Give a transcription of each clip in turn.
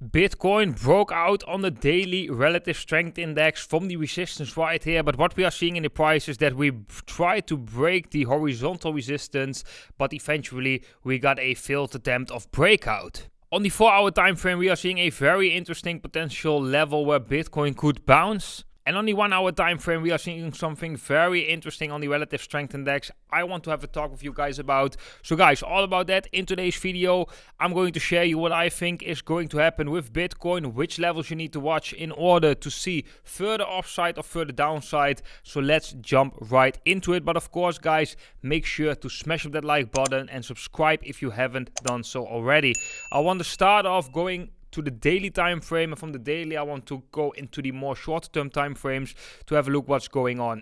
Bitcoin broke out on the daily relative strength index from the resistance right here, but what we are seeing in the price is that we tried to break the horizontal resistance, but eventually we got a failed attempt of breakout. On the 4-hour time frame, we are seeing a very interesting potential level where Bitcoin could bounce. And on the 1-hour time frame, we are seeing something very interesting on the relative strength index I want to have a talk with you guys about. So guys, all about that in today's video. I'm going to share you what I think is going to happen with Bitcoin, which levels you need to watch in order to see further upside or further downside. So let's jump right into it. But of course, guys, make sure to smash up that like button and subscribe if you haven't done so already. I want to start off going to the daily time frame, and from the daily I want to go into the more short-term time frames to have a look what's going on.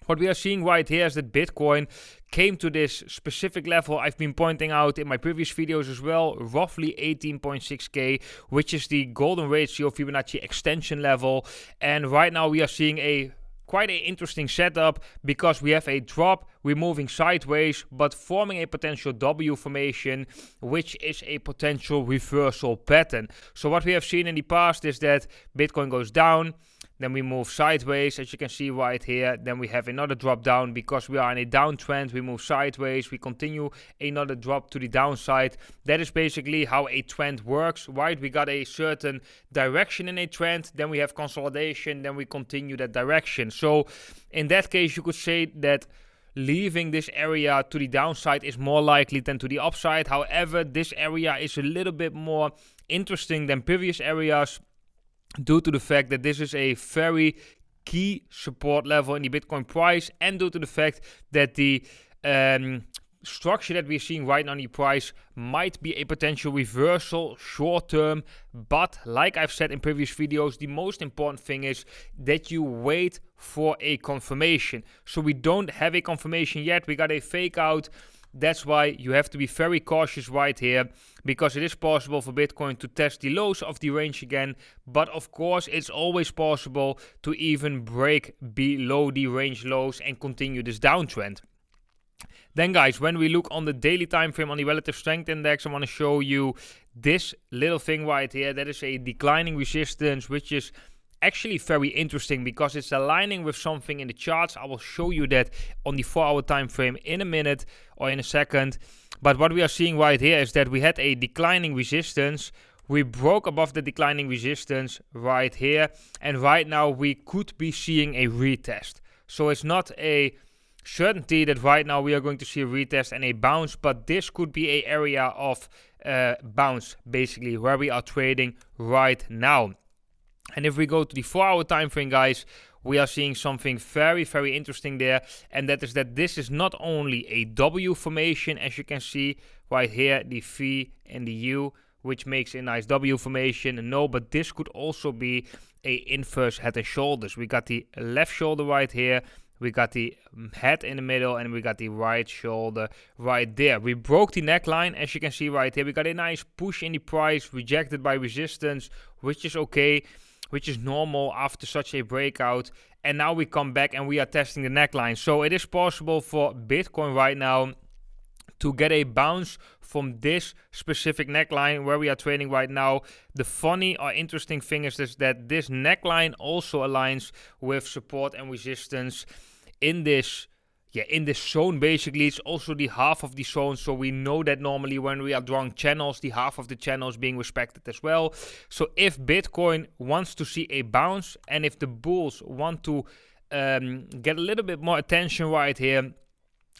What we are seeing right here is that Bitcoin came to this specific level I've been pointing out in my previous videos as well, roughly 18.6k, which is the golden ratio Fibonacci extension level. And right now we are seeing quite an interesting setup because we have a drop, we're moving sideways, but forming a potential W formation, which is a potential reversal pattern. So what we have seen in the past is that Bitcoin goes down, then we move sideways, as you can see right here. Then we have another drop down because we are in a downtrend. We move sideways, we continue another drop to the downside. That is basically how a trend works, right? We got a certain direction in a trend, then we have consolidation, then we continue that direction. So in that case, you could say that leaving this area to the downside is more likely than to the upside. However, this area is a little bit more interesting than previous areas, due to the fact that this is a very key support level in the Bitcoin price, and due to the fact that the structure that we're seeing right now in the price might be a potential reversal short term. But like I've said in previous videos, the most important thing is that you wait for a confirmation. So we don't have a confirmation yet. We got a fake out. That's why you have to be very cautious right here, because it is possible for Bitcoin to test the lows of the range again. But of course, it's always possible to even break below the range lows and continue this downtrend. Then guys, when we look on the daily time frame on the relative strength index, I want to show you this little thing right here. That is a declining resistance, which is actually very interesting because it's aligning with something in the charts. I will show you that on the 4-hour time frame in a minute or in a second. But what we are seeing right here is that we had a declining resistance. We broke above the declining resistance right here, and right now we could be seeing a retest. So it's not a certainty that right now we are going to see a retest and a bounce, but this could be an area of bounce basically where we are trading right now. And if we go to the 4-hour time frame, guys, we are seeing something very, very interesting there. And that is that this is not only a W formation, as you can see right here, the V and the U, which makes a nice W formation. No, but this could also be a inverse head and shoulders. We got the left shoulder right here. We got the head in the middle, and we got the right shoulder right there. We broke the neckline, as you can see right here. We got a nice push in the price, rejected by resistance, which is okay, which is normal after such a breakout. And now we come back and we are testing the neckline. So it is possible for Bitcoin right now to get a bounce from this specific neckline where we are trading right now. The funny or interesting thing is that this neckline also aligns with support and resistance in this zone. Basically, it's also the half of the zone, so we know that normally when we are drawing channels, the half of the channel is being respected as well. So if Bitcoin wants to see a bounce, and if the bulls want to get a little bit more attention right here,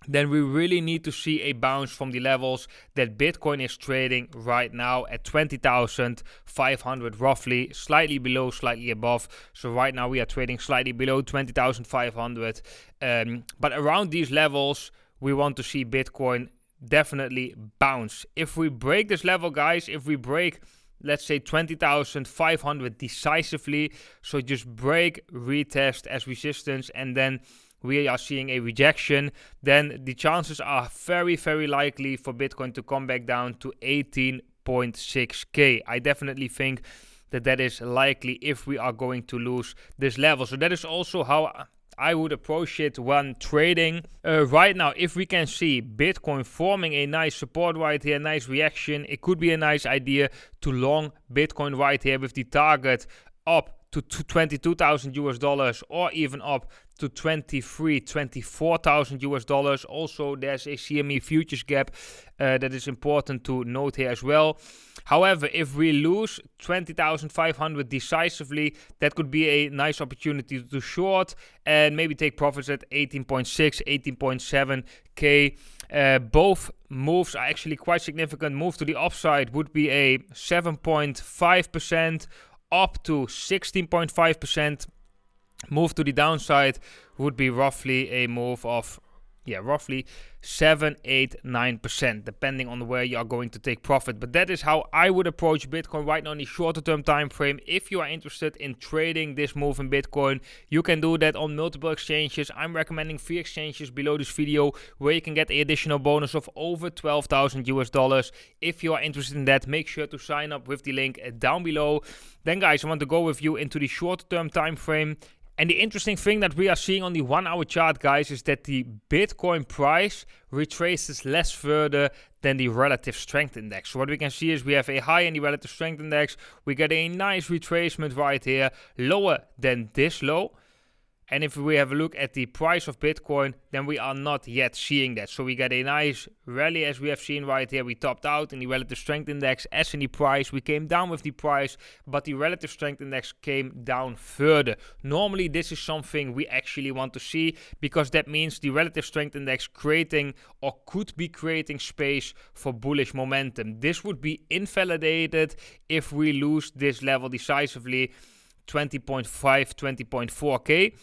then we really need to see a bounce from the levels that Bitcoin is trading right now at 20,500 roughly, slightly below, slightly above. So right now we are trading slightly below 20,500. But around these levels, we want to see Bitcoin definitely bounce. If we break this level, guys, if we break, let's say 20,500 decisively, so just break, retest as resistance, and then we are seeing a rejection, then the chances are very, very likely for Bitcoin to come back down to 18.6k. I definitely think that is likely if we are going to lose this level. So that is also how I would approach it when trading. Right now, if we can see Bitcoin forming a nice support right here, nice reaction, it could be a nice idea to long Bitcoin right here with the target up to 22,000 US dollars or even up to 24,000 US dollars. Also, there's a CME futures gap that is important to note here as well. However, if we lose 20,500 decisively, that could be a nice opportunity to short and maybe take profits at 18.6, 18.7k. Both moves are actually quite significant. Move to the upside would be a 7.5% up to 16.5%. Move to the downside would be roughly a move of roughly 7, 8, 9%, depending on where you are going to take profit. But that is how I would approach Bitcoin right now in the shorter term time frame. If you are interested in trading this move in Bitcoin, you can do that on multiple exchanges. I'm recommending 3 exchanges below this video where you can get an additional bonus of over 12,000 US dollars. If you are interested in that, make sure to sign up with the link down below. Then guys, I want to go with you into the shorter term time frame. And the interesting thing that we are seeing on the 1 hour chart, guys, is that the Bitcoin price retraces less further than the relative strength index. So what we can see is we have a high in the relative strength index. We get a nice retracement right here, lower than this low. And if we have a look at the price of Bitcoin, then we are not yet seeing that. So we get a nice rally as we have seen right here. We topped out in the relative strength index as in the price. We came down with the price, but the relative strength index came down further. Normally, this is something we actually want to see because that means the relative strength index creating or could be creating space for bullish momentum. This would be invalidated if we lose this level decisively, 20.5, 20.4k.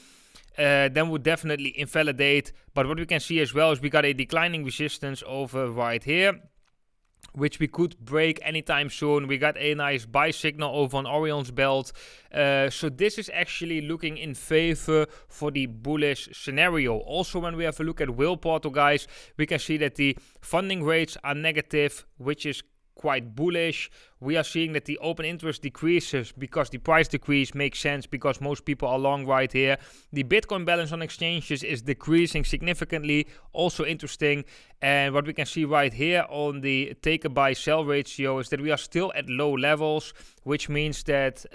Then would definitely invalidate. But what we can see as well is we got a declining resistance over right here, which we could break anytime soon. We got a nice buy signal over on Orion's belt. So this is actually looking in favor for the bullish scenario. Also, when we have a look at Will Portal, guys, we can see that the funding rates are negative, which is quite bullish. We are seeing that the open interest decreases because the price decrease makes sense because most people are long right here. The Bitcoin balance on exchanges is decreasing significantly, also interesting. And what we can see right here on the take a buy sell ratio is that we are still at low levels, which means that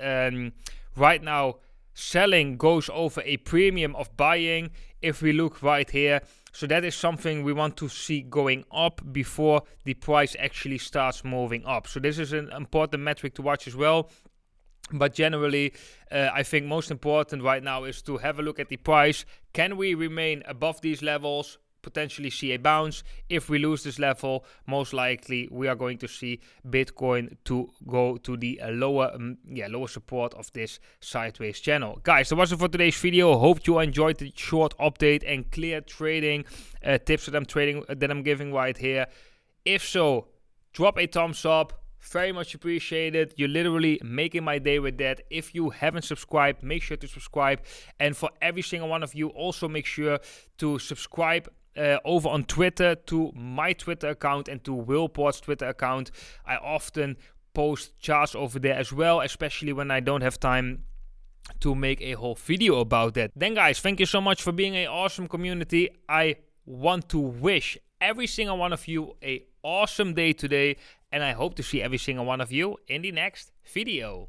right now selling goes over a premium of buying. If we look right here, so that is something we want to see going up before the price actually starts moving up. So this is an important metric to watch as well. But generally, I think most important right now is to have a look at the price. Can we remain above these levels? Potentially see a bounce. If we lose this level, most likely we are going to see Bitcoin to go to the lower support of this sideways channel. Guys, that was it for today's video. Hope you enjoyed the short update and clear trading tips that I'm giving right here. If so, drop a thumbs up. Very much appreciated. You're literally making my day with that. If you haven't subscribed, make sure to subscribe. And for every single one of you, also make sure to subscribe over on Twitter to my Twitter account and to Willport's Twitter account. I often post charts over there as well, especially when I don't have time to make a whole video about that. Then guys, thank you so much for being an awesome community. I want to wish every single one of you an awesome day today, and I hope to see every single one of you in the next video.